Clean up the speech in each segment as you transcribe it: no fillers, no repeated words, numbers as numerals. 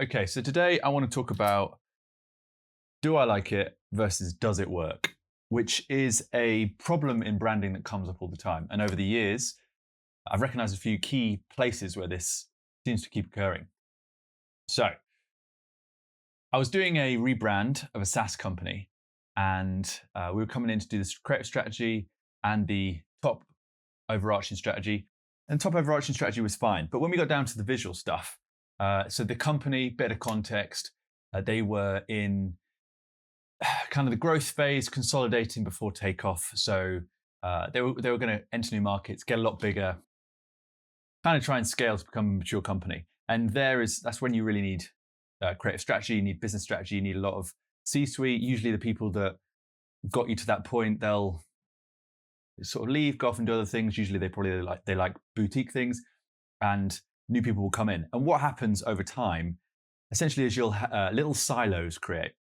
Okay, so today I want to talk about do I like it versus does it work, which is a problem in branding that comes up all the time. And over the years, I've recognized a few key places where this seems to keep occurring. So I was doing a rebrand of a SaaS company, and we were coming in to do this creative strategy and the top overarching strategy. And top overarching strategy was fine. But when we got down to the visual stuff, so the company, bit of context, they were in kind of the growth phase, consolidating before takeoff. So they were going to enter new markets, get a lot bigger, kind of try and scale to become a mature company. And that's when you really need creative strategy, you need business strategy, you need a lot of C-suite. Usually the people that got you to that point, they'll sort of leave, go off and do other things. Usually they like boutique things, and new people will come in. And what happens over time, essentially, is little silos create,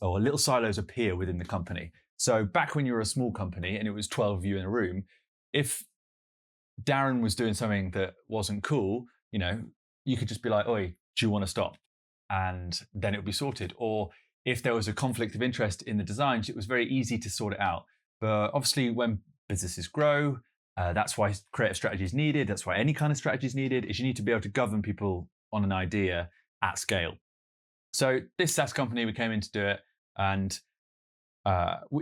or little silos appear within the company. So back when you were a small company and it was 12 of you in a room, if Darren was doing something that wasn't cool, you could just be like, "Oi, do you want to stop?" And then it would be sorted. Or if there was a conflict of interest in the designs, it was very easy to sort it out. But obviously, when businesses grow, that's why creative strategy is needed. That's why any kind of strategy is needed, is you need to be able to govern people on an idea at scale. So this SaaS company, we came in to do it, and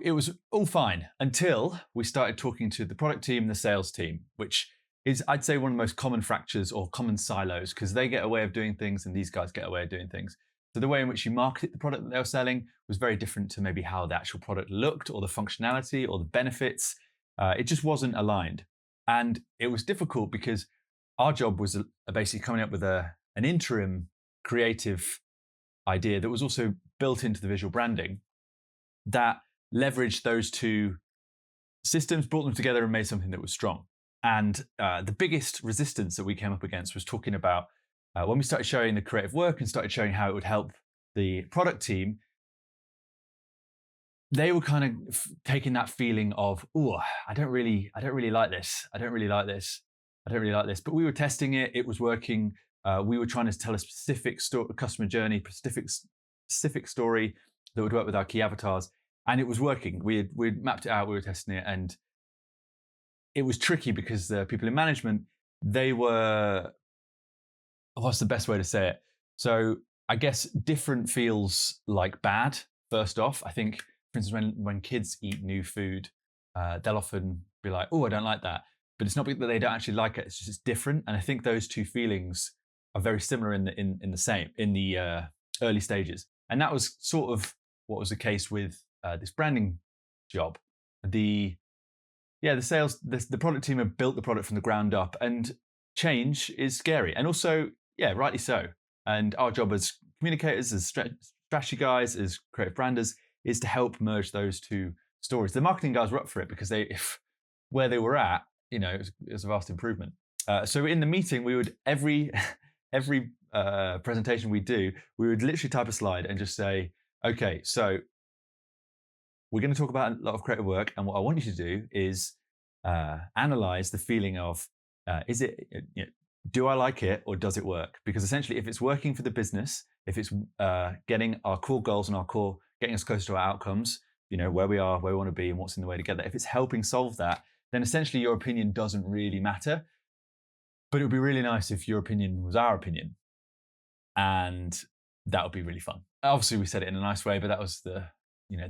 it was all fine until we started talking to the product team and the sales team, which is, I'd say, one of the most common fractures or common silos, because they get a way of doing things and these guys get a way of doing things. So the way in which you marketed the product that they were selling was very different to maybe how the actual product looked or the functionality or the benefits. It just wasn't aligned. And it was difficult because our job was basically coming up with an interim creative idea that was also built into the visual branding that leveraged those two systems, brought them together and made something that was strong. And the biggest resistance that we came up against was talking about when we started showing the creative work and started showing how it would help the product team. They were kind of taking that feeling of, "Oh, I don't really like this. I don't really like this. I don't really like this." But we were testing it. It was working. We were trying to tell a specific customer journey, specific story that would work with our key avatars, and it was working. We'd mapped it out. We were testing it, and it was tricky because the people in management, they were, what's the best way to say it? So I guess different feels like bad. First off, I think, for instance, when kids eat new food, they'll often be like, "Oh, I don't like that." But it's not that they don't actually like it; it's just it's different. And I think those two feelings are very similar in the early stages. And that was sort of what was the case with this branding job. The product team have built the product from the ground up, and change is scary, and also, rightly so. And our job as communicators, as strategy guys, as creative branders, is to help merge those two stories. The marketing guys were up for it because where they were at, it was a vast improvement. So in the meeting, we would every presentation we do, we would literally type a slide and just say, "Okay, so we're going to talk about a lot of creative work, and what I want you to do is analyze the feeling of do I like it or does it work?" Because essentially, if it's working for the business, if it's getting our core goals and getting us closer to our outcomes, where we are, where we want to be, and what's in the way to get there, if it's helping solve that, then essentially your opinion doesn't really matter. But it would be really nice if your opinion was our opinion, and that would be really fun. Obviously, we said it in a nice way, but that was the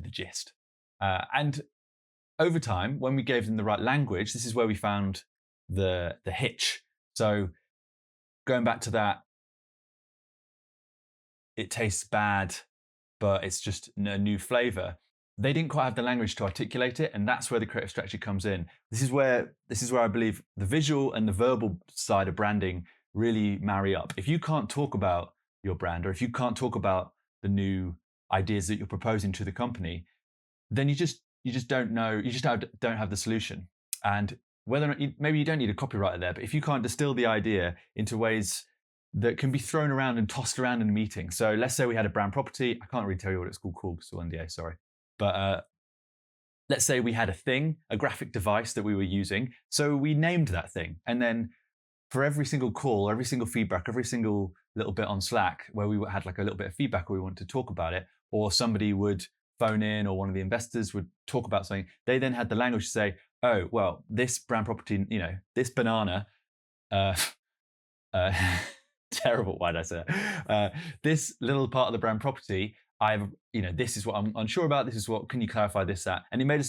gist. And over time, when we gave them the right language, this is where we found the hitch. So going back to that, it tastes bad, but it's just a new flavor. They didn't quite have the language to articulate it, and that's where the creative strategy comes in. This is where I believe the visual and the verbal side of branding really marry up. If you can't talk about your brand, or if you can't talk about the new ideas that you're proposing to the company, then you just don't know. You just don't have the solution. And whether or not maybe you don't need a copywriter there, but if you can't distill the idea into ways that can be thrown around and tossed around in a meeting. So let's say we had a brand property. I can't really tell you what it's called because it's NDA, sorry. But let's say we had a graphic device that we were using. So we named that thing. And then for every single call, every single feedback, every single little bit on Slack where we had like a little bit of feedback or we wanted to talk about it, or somebody would phone in or one of the investors would talk about something, they then had the language to say, oh, well, this brand property, this banana, terrible, why did I say that? This little part of the brand property, this is what I'm unsure about, this is what, can you clarify this, that? And it made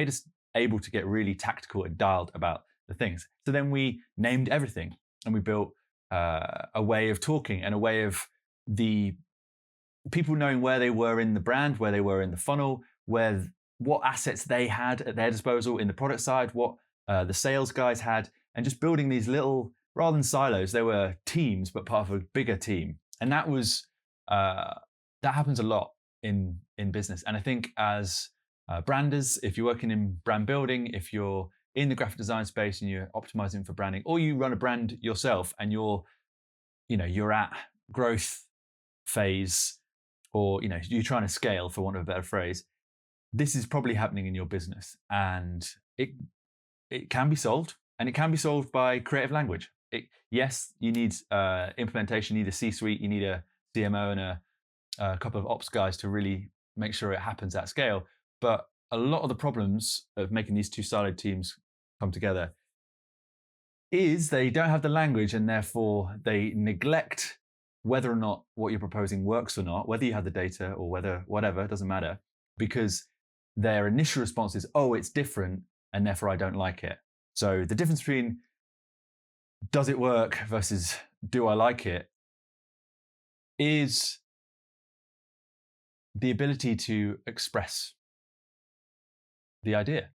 us able to get really tactical and dialed about the things. So then we named everything and we built a way of talking and a way of the people knowing where they were in the brand, where they were in the funnel, what assets they had at their disposal in the product side, what the sales guys had, and just building these little, rather than silos, they were teams, but part of a bigger team. And that happens a lot in business. And I think as branders, if you're working in brand building, if you're in the graphic design space and you're optimizing for branding, or you run a brand yourself and you're at growth phase, or you're trying to scale, for want of a better phrase, this is probably happening in your business, and it can be solved, and it can be solved by creative language. Yes, you need implementation, you need a C-suite, you need a CMO and a couple of ops guys to really make sure it happens at scale. But a lot of the problems of making these two-sided teams come together is they don't have the language, and therefore they neglect whether or not what you're proposing works or not, whether you have the data or whatever, it doesn't matter, because their initial response is, oh, it's different, and therefore I don't like it. So the difference between does it work versus do I like it is the ability to express the idea.